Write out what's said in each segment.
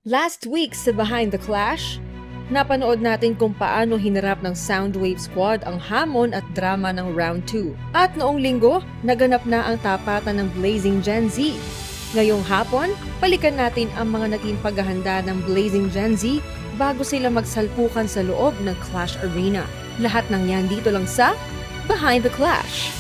Last week sa Behind the Clash, napanood natin kung paano hinarap ng Soundwave Squad ang hamon at drama ng Round 2. At noong linggo, naganap na ang tapatan ng Blazing Gen Z. Ngayong hapon, balikan natin ang mga naging paghahanda ng Blazing Gen Z bago sila magsalpukan sa loob ng Clash Arena. Lahat ng yan dito lang sa Behind the Clash.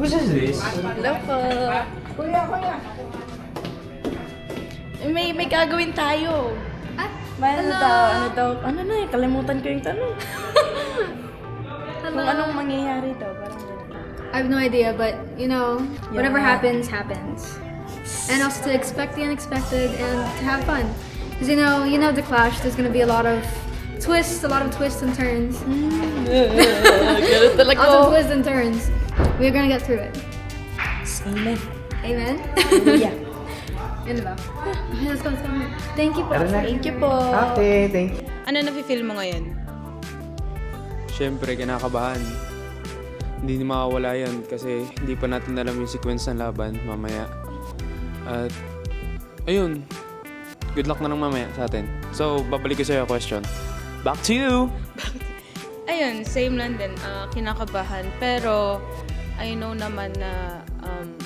Who's this? Hello po. Kuya. May gagawin tayo. May ano na kalimutan ko yung tanong. Kung anong mangyayari daw, parang I have no idea, but whatever happens, happens. And also to expect the unexpected and to have fun. Because the Clash, there's gonna be a lot of twists and turns. Ganun talaga. Lots of twists and turns. We're gonna get through it. Amen. Amen? Yeah. Yun ba? Okay, let's go. Thank you po. Thank you po. Okay, thank you. Ano nafe-feel mo ngayon? Siyempre, kinakabahan. Hindi mawawala yan kasi hindi pa natin alam yung sequence ng laban mamaya. At, ayun. Good luck na lang mamaya sa atin. So, babalik ko sa'yo question. Back to you! Ayun, same lang din. Kinakabahan. Pero, I know naman na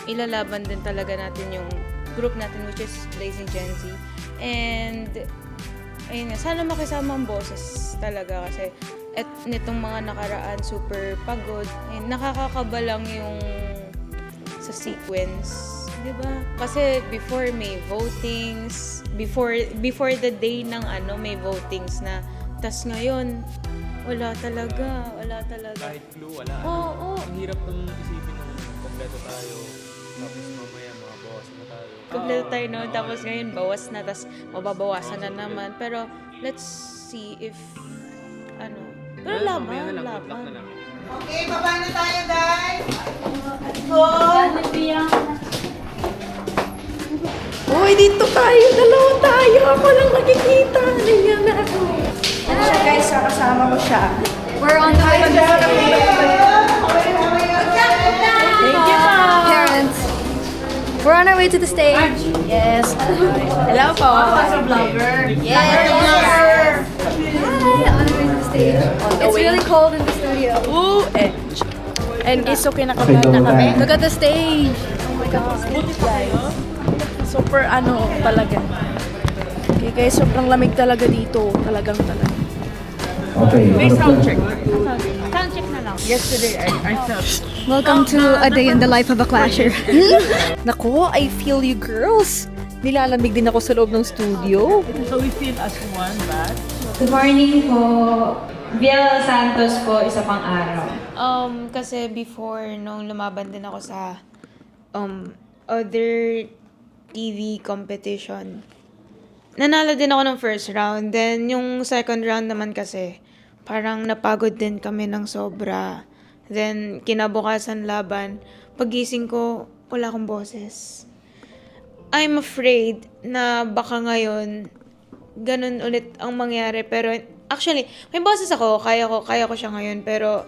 ilalaban din talaga natin yung group natin which is Blazing Gen Z. And, ayun nga, sana makisama ang boses talaga kasi at nitong mga nakaraan, super pagod. Ayun, nakakakaba lang yung sa sequence. Diba? Kasi before may votings, before the day ng may votings na, tas ngayon, wala talaga. Kahit clue, wala. Oo. Ang hirap ng isipin ng kompleto tayo. Tapos mamaya, mga bawas na tayo. Kompleto tayo noon, tapos ngayon bawas na, tapos mababawasan na naman. Pero let's see if, pero Mamaya na lang, good luck na lang. Okay, baba na tayo, guys. Let's go. Uy, dito tayo. Dalawa tayo. Ako lang nakikita. Nandiyan na ako. Ano siya guys? Kasama ko siya. We're on the way to the stage. Thank you po. Parents, we're on our way to the stage. Yes. Hello po. Vlogger. Yes. Hi, on our way to the stage. It's really cold in the studio. Ooh, and guys, so kinakabahan na kami. Look at the stage. Oh my God. Guys. Super talaga. Okay guys, sobrang lamig talaga dito. Talaga. Okay. Sound check na lang. Yesterday, I felt Welcome to a day in the life of a clasher. Nako, I feel you girls! Nilalamig din ako sa loob ng studio. so we feel as one, but Good morning po. Biel Santos po, isa pang araw. Kasi before, nung lumaban din ako sa other TV competition, nanalo din ako ng first round. Then, yung second round naman kasi, parang napagod din kami ng sobra. Then, kinabukasan laban, pagising ko, wala akong boses. I'm afraid na baka ngayon, ganun ulit ang mangyari. Pero, actually, may boses ako, kaya ko siya ngayon. Pero,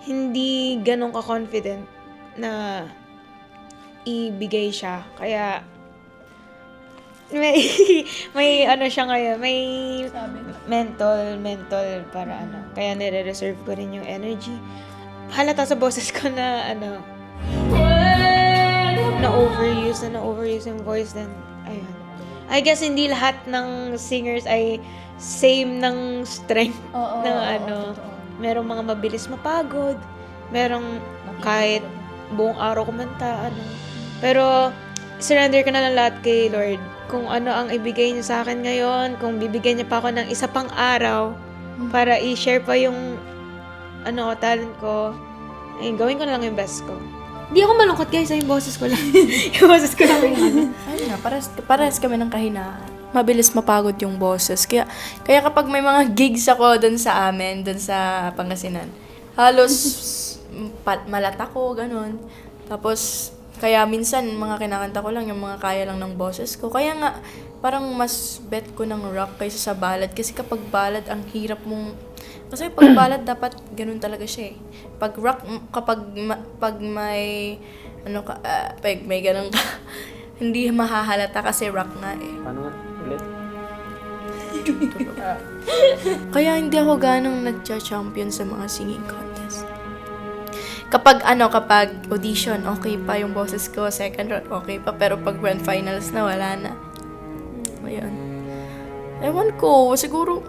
hindi ganun ka-confident na ibigay siya. Kaya, may siya ngayon, may mental para Kaya nire-reserve ko rin yung energy. Halata sa boses ko na na-overuse yung voice, then ayun. I guess hindi lahat ng singers ay same ng strength merong mga mabilis mapagod, merong kahit buong araw kumanta, Pero, surrender ko na lang lahat kay Lord. Kung ano ang ibigay niya sa akin ngayon, kung bibigyan niya pa ako ng isa pang araw para i-share pa yung talent ko, ay gawin ko na lang yung best ko. Hindi ako malungkot guys, yung boses ko lang. Yung boses ko lang yung Ayun nga, parehas kami ng kahinaan. Mabilis mapagod yung boses. Kaya kapag may mga gigs ako dun sa amin, dun sa Pangasinan, halos malata ko, ganun. Tapos, kaya minsan, mga kinakanta ko lang, yung mga kaya lang ng boses ko. Kaya nga, parang mas bet ko ng rock kaysa sa ballad. Kasi kapag ballad, ang hirap mong Kasi pag ballad, dapat ganun talaga siya eh. Pag rock, pag may, pag may ganun ka, hindi mahahalata kasi rock nga eh. Paano nga? Ulit? Kaya hindi ako ganong nagcha-champion sa mga singing contest. Kapag audition, okay pa yung boses ko, second round, okay pa, pero pag grand finals na, wala na. Ayun. Ewan ko, siguro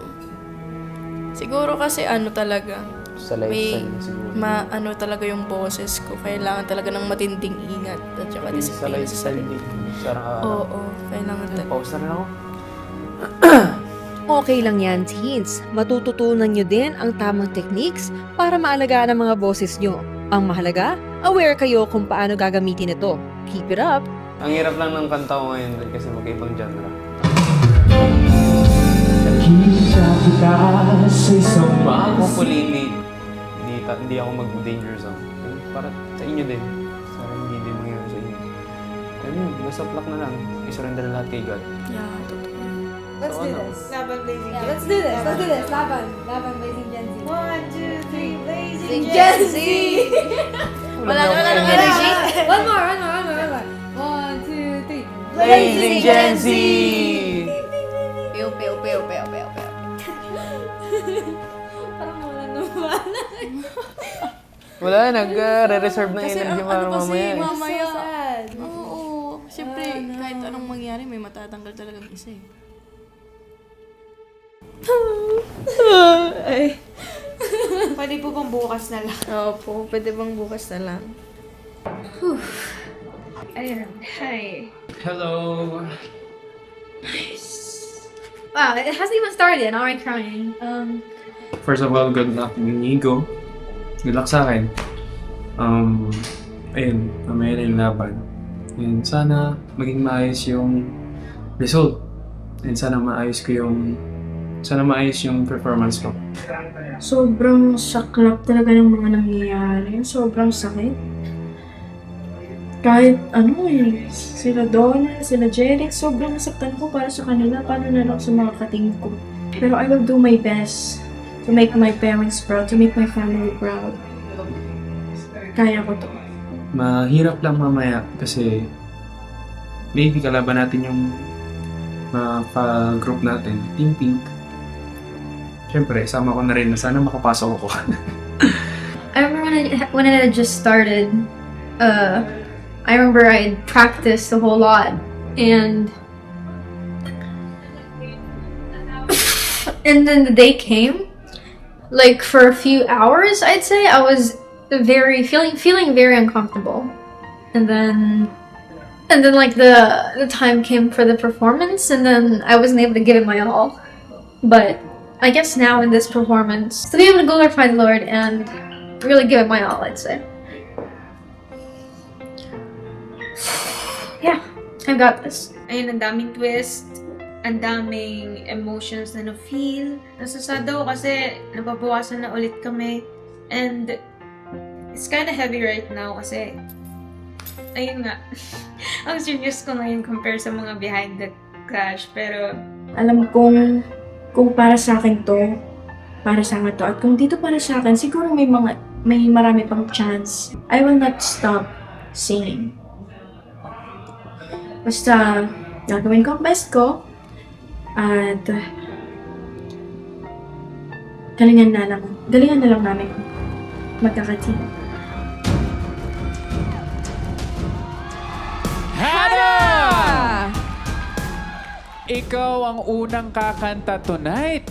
kasi talaga, Sa may, lifestyle siguro. talaga yung boses ko, kailangan talaga ng matinding ingat, at saka Sa disiplina sa lifestyle sarili. din. Sarang Oo, kailangan talaga. Pause na rin ako. Okay lang yan, teens. Matututunan nyo din ang tamang techniques para maalagaan ang mga boses nyo. Ang mahalaga, aware kayo kung paano gagamitin ito. Keep it up! Ang hirap lang ng kanta ko ngayon dahil kasi magkaibang genre. Hopefully, hindi ako mag-danger zone. Para sa inyo din. Para hindi din mangyari sa inyo. Ayun, basta plak na lang. I-surrender na lahat kay God. Yeah, totoo. Let's do this. Laban Blazing Gen Z. Let's do this. Let's do this. Laban. Laban, Blazing Gen Z. 1, 2, 3, Blazing Gen Z! Wala na energy. One more. 1, 2, 3. Blazing Gen Z! Pew, pew, pew, pew, pew, pew. Parang wala naman. Wala, nag-re-reserve ng Kasi energy ang para ano kasi, mamaya. eh. mamaya. So sad. Oo. Siyempre, kahit anong mangyari, may matatanggal talagang isa eh. Pwede po bang bukas na lang? Oo po, pwede bang bukas na lang? Ayun. Hi. Hello! Wow, it hasn't even started yet. I'm already crying. First of all, good luck Nigo. Good luck sa akin. Ayun, mamaya na yung laban. And sana maging maayos yung result. And sana maayos yung performance ko. Sobrang saklap talaga ng mga nangyayari. Sobrang sakit. Kahit sila Donna, sila Jeric, sobrang nasaktan ko para sa kanila. Paano na lang sa mga kating ko. Pero I will do my best to make my parents proud, to make my family proud. Kaya ko to. Mahirap lang mamaya kasi maybe kalaban natin yung pa-group natin, Team Pink. Siyempre, sama ko na rin na sana makapasok ako. I remember when it had just started, I remember I had practiced a whole lot, and then the day came. Like for a few hours, I'd say I was feeling very uncomfortable, and then like the time came for the performance, and then I wasn't able to give it my all. But I guess now in this performance, to be able to glorify the Lord and really give it my all, I'd say. Yeah, I got this. Ayun, ang daming twist. Ang daming emotions na na-feel. Nasasad ako kasi nababawasan na ulit kami. And it's kind of heavy right now kasi ayun nga. Ang serious ko ngayon compare sa mga behind the clash. Pero Alam kong kung para sa akin to, para sa akin to. At kung dito para sa akin, siguro may marami pang chance. I will not stop singing. Basta, gagawin ko ang best ko. At galingan na lang namin magkaka-team. Hannah! Ikaw ang unang kakanta tonight.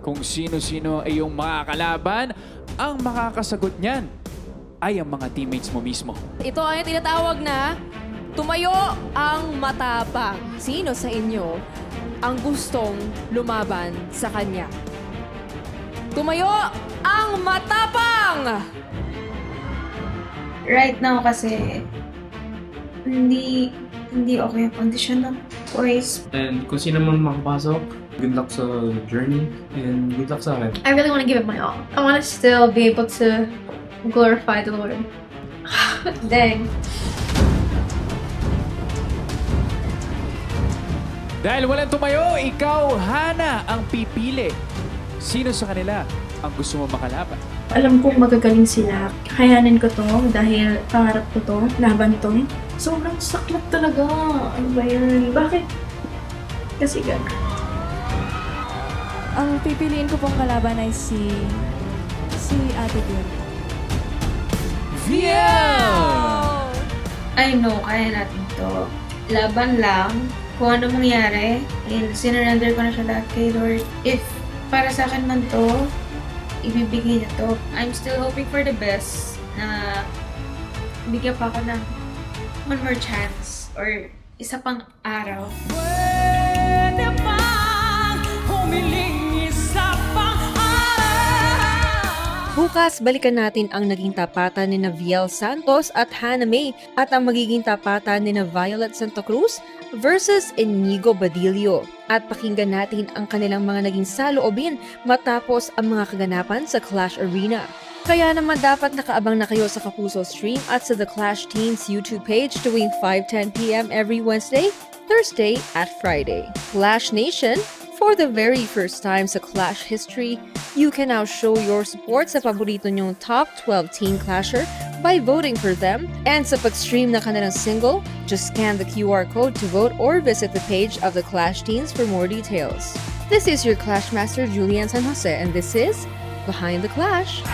Kung sino-sino ay iyong mga kalaban, ang makakasagot niyan ay ang mga teammates mo mismo. Ito ay tinatawag na tumayo ang matapang. Sino sa inyo ang gustong lumaban sa kanya? Tumayo ang matapang! right now kasi hindi okay yung condition ng voice. And kung sino man makapasok, good luck sa journey and good luck sa akin. I really want to give it my all. I want to still be able to glorify the Lord. Dang. Dahil walang tumayo, ikaw, Hannah, ang pipili. Sino sa kanila ang gusto mo makalaban? Alam kong magagaling sila. Kakayanin ko to dahil pangarap ko to, laban to. Sobrang saklap talaga. Ano ba yan? Bakit? Kasi gano'n. Ang pipiliin ko pong kalaban ay si Ate Biel. I know, kaya natin to. Laban lang. Kung ano mangyari, sinurrender ko na siya lahat kay Lord. If para sa akin man to, ibibigay niya to. I'm still hoping for the best na bigyan pa ako ng one more chance or isa pang araw. Bukas, balikan natin ang naging tapatan ni Viel Santos at Hannah May at ang magiging tapatan ni Violet Santa Cruz versus Inigo Badillo. At pakinggan natin ang kanilang mga naging saloobin matapos ang mga kaganapan sa Clash Arena. Kaya naman dapat nakaabang na kayo sa Kapuso stream at sa The Clash Teens YouTube page tuwing 5:10 p.m. every Wednesday, Thursday, at Friday. Clash Nation, for the very first time sa Clash history, you can now show your support sa paborito nyong top 12 teen clasher by voting for them. And sa pag-stream na kanilang single, just scan the QR code to vote or visit the page of the Clash Teens for more details. This is your Clash Master Julian San Jose, and this is Behind the Clash.